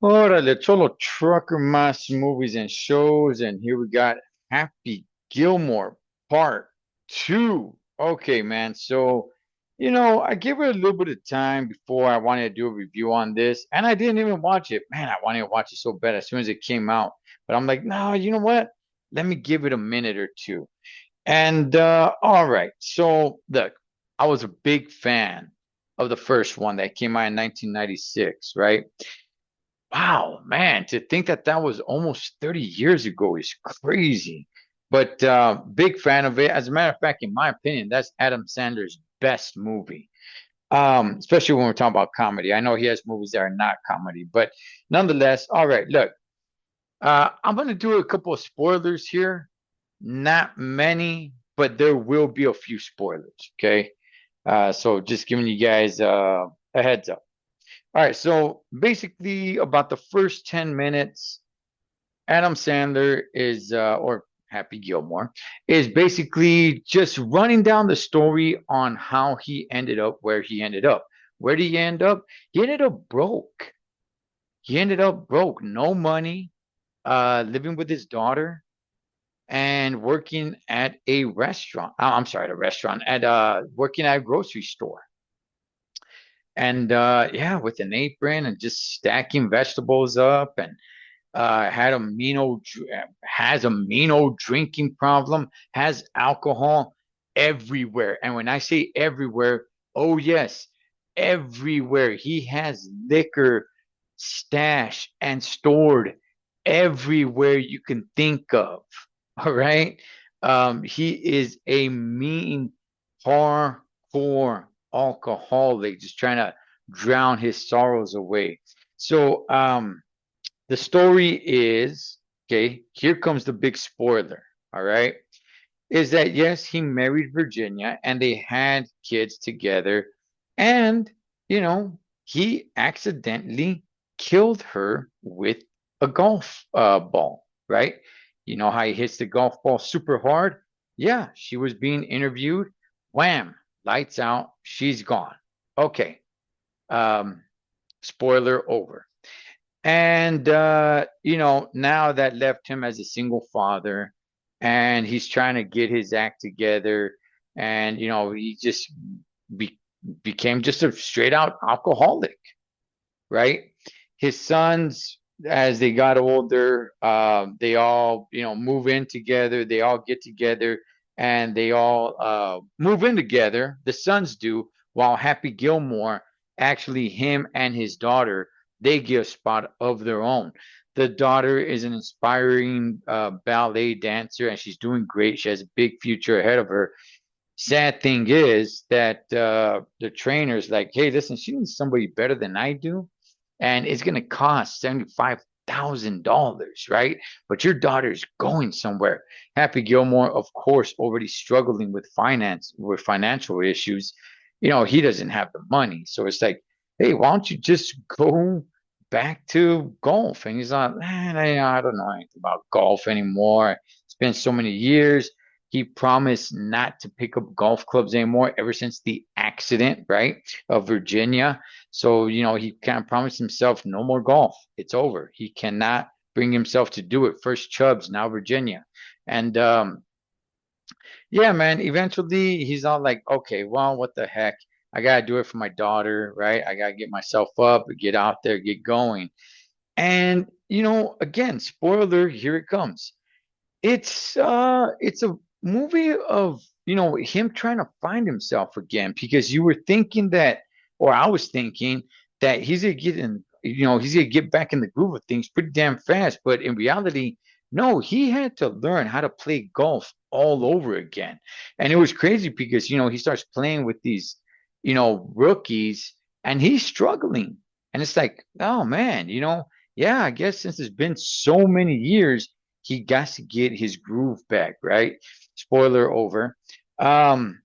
Órale, Cholo Trucker Mass movies and shows, and here we got Happy Gilmore Part 2. Okay, man. So, I gave it a little bit of time before I wanted to do a review on this, and I didn't even watch it. Man, I wanted to watch it so bad as soon as it came out. But I'm like, no, you know what? Let me give it a minute or two. And all right. So, look, I was a big fan of the first one that came out in 1996, right? Wow, man, to think that that was almost 30 years ago is crazy. But big fan of it. As a matter of fact, in my opinion, that's Adam Sandler's best movie. Especially when we're talking about comedy. I know he has movies that are not comedy, but nonetheless, all right, look, I'm gonna do a couple of spoilers here. Not many, but there will be a few spoilers, okay? So just giving you guys a heads up. All right, so basically, about the first 10 minutes, Adam Sandler is, or Happy Gilmore, is basically just running down the story on how he ended up where he ended up. Where did he end up? He ended up broke. He ended up broke, no money, living with his daughter and working at a restaurant. I'm sorry, at a restaurant, at working at a grocery store. And yeah, with an apron and just stacking vegetables up and had a has a mean drinking problem, has alcohol everywhere. And when I say everywhere, oh yes, everywhere. He has liquor stashed and stored everywhere you can think of. All right. He is a mean, hardcore alcoholic, just trying to drown his sorrows away. So, the story is, okay, here comes the big spoiler, all right, is that yes, he married Virginia and they had kids together, and, he accidentally killed her with a golf ball, right? You know how he hits the golf ball super hard? Yeah, she was being interviewed. Wham, lights out, she's gone. Okay, um, spoiler over. And now that left him as a single father, and he's trying to get his act together, and he just be, became just a straight out alcoholic, right? His sons, as they got older, they all move in together. They all get together, and they all move in together. The sons do, while Happy Gilmore, actually, him and his daughter, they get a spot of their own. The daughter is an inspiring ballet dancer, and she's doing great. She has a big future ahead of her. Sad thing is that the trainer's like, hey, listen, she needs somebody better than I do, and it's going to cost $75,000, right? But your daughter's going somewhere. Happy Gilmore, of course, already struggling with financial issues. He doesn't have the money, so it's like, hey, why don't you just go back to golf? And he's like, man, I don't know anything about golf anymore. It's been so many years. He promised not to pick up golf clubs anymore ever since the accident, right, of Virginia. So, he kind of promised himself no more golf. It's over. He cannot bring himself to do it. First Chubbs, now Virginia. And yeah, man, eventually he's all like, okay, well, what the heck? I gotta do it for my daughter, right? I gotta get myself up, get out there, get going. And, again, spoiler, here it comes. It's a movie of, him trying to find himself again, because you were thinking that, or I was thinking that he's gonna get back in the groove of things pretty damn fast, but in reality, no, he had to learn how to play golf all over again. And it was crazy because, he starts playing with these, rookies, and he's struggling. And it's like, oh man, yeah, I guess since it's been so many years, he got to get his groove back, right? Spoiler over. Um,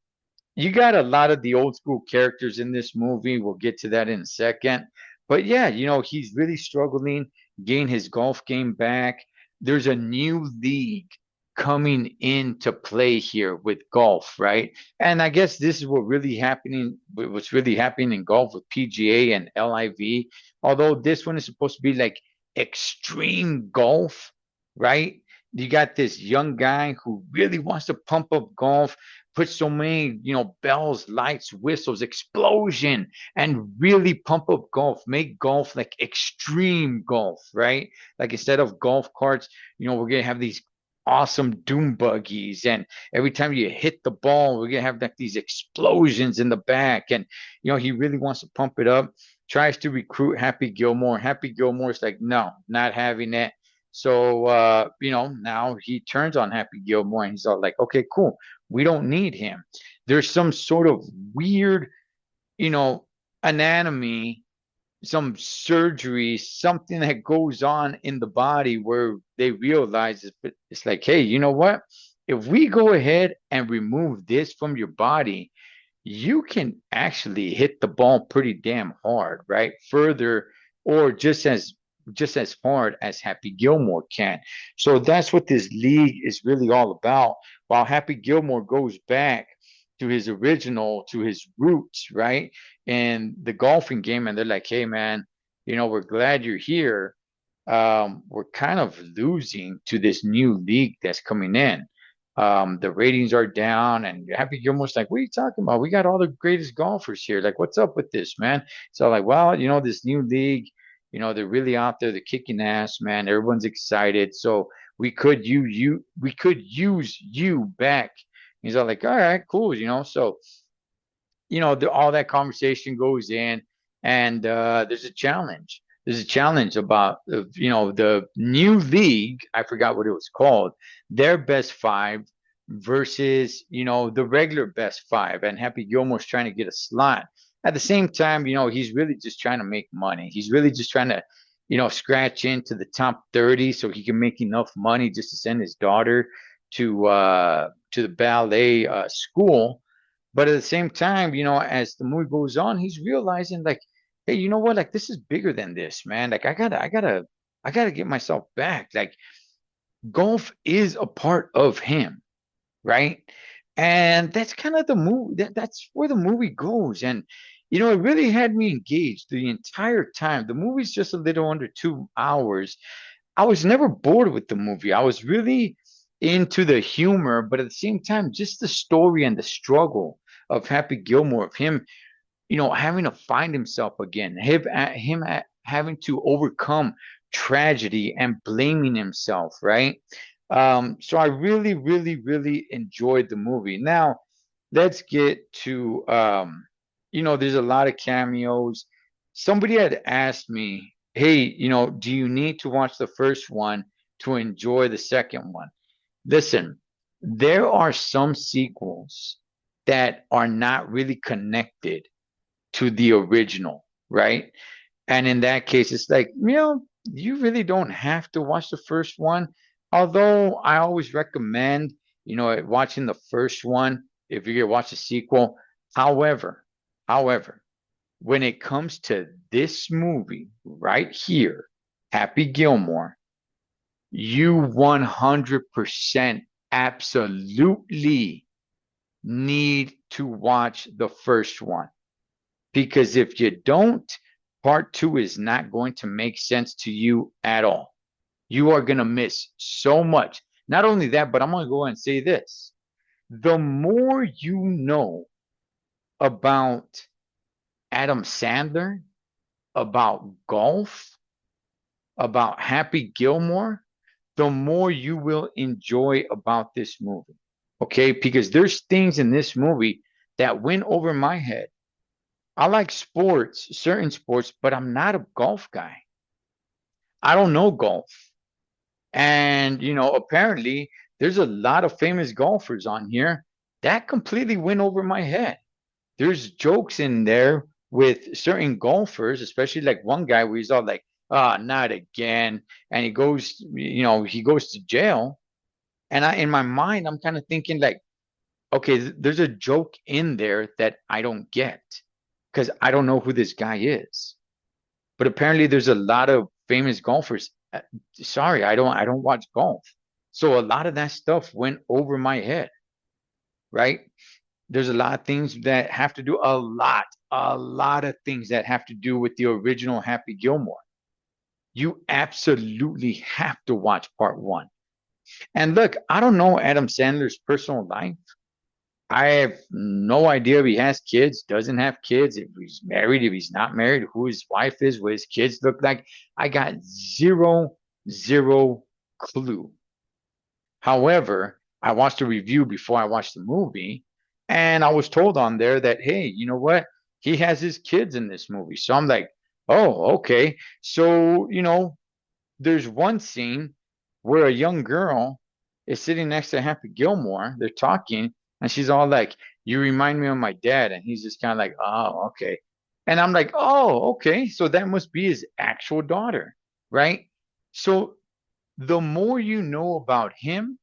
you got a lot of the old school characters in this movie. We'll get to that in a second. But yeah, he's really struggling, getting his golf game back. There's a new league coming into play here with golf, right? And I guess this is what's really happening in golf with PGA and LIV. Although this one is supposed to be like extreme golf, right? You got this young guy who really wants to pump up golf, put so many, bells, lights, whistles, explosion, and really pump up golf, make golf like extreme golf, right? Like instead of golf carts, we're gonna have these awesome doom buggies, and every time you hit the ball, we're gonna have like these explosions in the back, and he really wants to pump it up. Tries to recruit Happy Gilmore. Happy Gilmore's like, no, not having it. So now he turns on Happy Gilmore and he's all like, okay, cool. We don't need him. There's some sort of weird, you know, anatomy, some surgery, something that goes on in the body where they realize it's like, hey, you know what? If we go ahead and remove this from your body, you can actually hit the ball pretty damn hard, right? Further, or just as hard as Happy Gilmore can. So that's what this league is really all about. While Happy Gilmore goes back to his roots, right? And the golfing game, and they're like, hey man, we're glad you're here. We're kind of losing to this new league that's coming in. The ratings are down, and Happy Gilmore's like, what are you talking about? We got all the greatest golfers here. Like, what's up with this, man? So, like, well, this new league, they're really out there, they're kicking ass, man. Everyone's excited. So we could use you back. He's all like, all right, cool, So all that conversation goes in, and there's a challenge. There's a challenge about, the new league. I forgot what it was called. Their best five versus, the regular best five. And Happy Gilmore's trying to get a slot. At the same time, he's really just trying to make money. He's really just trying to, scratch into the top 30 so he can make enough money just to send his daughter to the ballet school. But at the same time, as the movie goes on, he's realizing like, hey, you know what? Like this is bigger than this, man. Like I gotta get myself back. Like golf is a part of him, right? And that's kind of the movie. That's where the movie goes. And it really had me engaged the entire time. The movie's just a little under 2 hours. I was never bored with the movie. I was really into the humor, but at the same time, just the story and the struggle of Happy Gilmore, of him, having to find himself again, having to overcome tragedy and blaming himself, right? So I really, really, really enjoyed the movie. Now, let's get to, there's a lot of cameos. Somebody had asked me, hey, do you need to watch the first one to enjoy the second one? Listen, there are some sequels that are not really connected to the original, right? And in that case, it's like, you really don't have to watch the first one. Although I always recommend, watching the first one if you're gonna watch the sequel. However, however, when it comes to this movie right here, Happy Gilmore, you 100% absolutely need to watch the first one. Because if you don't, part two is not going to make sense to you at all. You are going to miss so much. Not only that, but I'm going to go and say this. The more you know about Adam Sandler, about golf, about Happy Gilmore, the more you will enjoy about this movie. Okay? Because there's things in this movie that went over my head. I like sports, certain sports, but I'm not a golf guy. I don't know golf. And, apparently there's a lot of famous golfers on here that completely went over my head. There's jokes in there with certain golfers, especially like one guy where he's all like, ah, not again. And he goes to jail. And in my mind, I'm kind of thinking like, okay, there's a joke in there that I don't get because I don't know who this guy is. But apparently there's a lot of famous golfers. Sorry, I don't watch golf. So a lot of that stuff went over my head, right? There's a lot of things that have to do a lot of things that have to do with the original Happy Gilmore. You absolutely have to watch part one. And look, I don't know Adam Sandler's personal life. I have no idea if he has kids, doesn't have kids, if he's married, if he's not married, who his wife is, what his kids look like. I got zero clue. However, I watched a review before I watched the movie, and I was told on there that, hey, you know what? He has his kids in this movie. So I'm like, oh, okay. So, there's one scene where a young girl is sitting next to Happy Gilmore. They're talking, and she's all like, "You remind me of my dad." And he's just kind of like, "Oh, okay." And I'm like, "Oh, okay. So that must be his actual daughter, right?" So the more you know about him,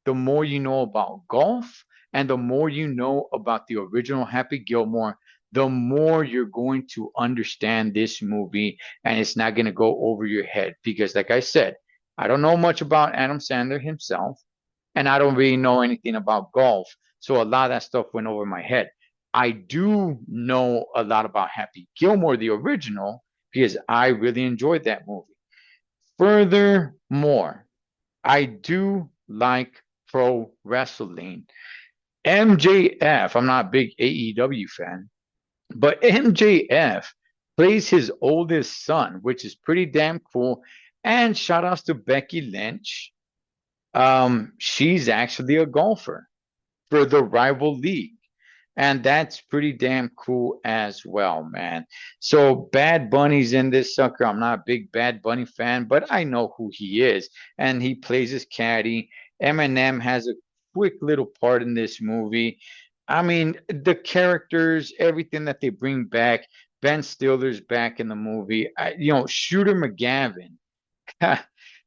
the more you know about golf, and the more you know about the original Happy Gilmore, the more you're going to understand this movie, and it's not going to go over your head. Because, like I said, I don't know much about Adam Sandler himself, and I don't really know anything about golf. So a lot of that stuff went over my head. I do know a lot about Happy Gilmore, the original, because I really enjoyed that movie. Furthermore, I do like pro wrestling. MJF, I'm not a big AEW fan, but MJF plays his oldest son, which is pretty damn cool. And shout outs to Becky Lynch. She's actually a golfer for the rival league. And that's pretty damn cool as well, man. So Bad Bunny's in this sucker. I'm not a big Bad Bunny fan, but I know who he is. And he plays his caddy. Eminem has a quick little part in this movie. I mean, the characters, everything that they bring back. Ben Stiller's back in the movie. Shooter McGavin.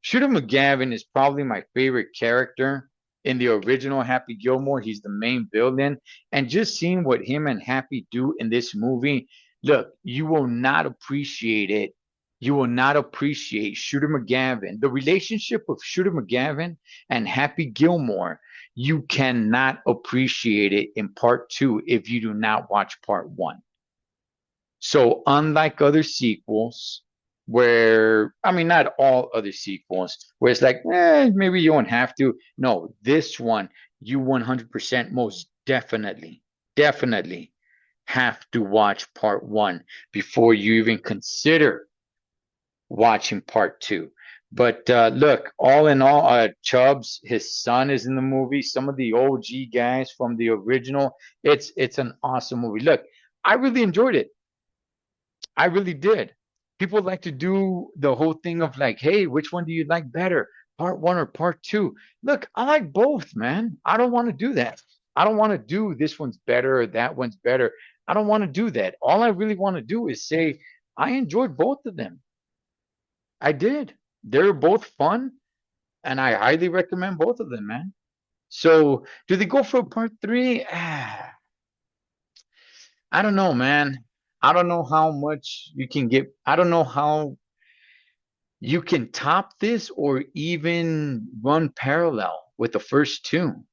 Shooter McGavin is probably my favorite character in the original Happy Gilmore. He's the main villain. And just seeing what him and Happy do in this movie, look, you will not appreciate it. You will not appreciate Shooter McGavin. The relationship of Shooter McGavin and Happy Gilmore, you cannot appreciate it in part two if you do not watch part one. So unlike other sequels, where I mean, not all other sequels, where it's like, maybe you don't have to. No, this one, you 100% most definitely have to watch part one before you even consider watching part two. But look, all in all, Chubbs, his son is in the movie. Some of the OG guys from the original. It's an awesome movie. Look, I really enjoyed it. I really did. People like to do the whole thing of like, hey, which one do you like better, part one or part two? Look, I like both, man. I don't want to do that. I don't want to do this one's better or that one's better. I don't want to do that. All I really want to do is say, I enjoyed both of them. I did. They're both fun, and I highly recommend both of them, man. So, do they go for a part three? I don't know, man. I don't know how much you can get. I don't know how you can top this or even run parallel with the first two.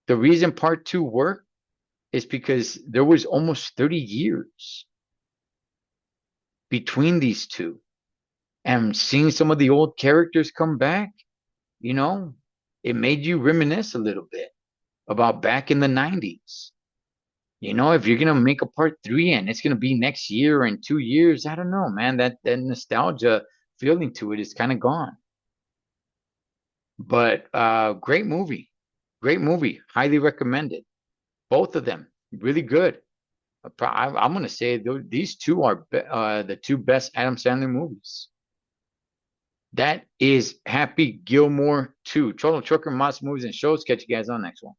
The reason part two worked is because there was almost 30 years between these two. And seeing some of the old characters come back, you know, it made you reminisce a little bit about back in the 90s. If you're gonna make a part three and it's gonna be next year or in 2 years, I don't know, man. That nostalgia feeling to it is kind of gone. But great movie. Great movie. Highly recommended. Both of them. Really good. I'm going to say these two are the two best Adam Sandler movies. That is Happy Gilmore 2. Cholo Trucker, M.A.S. Movies and Shows. Catch you guys on next one.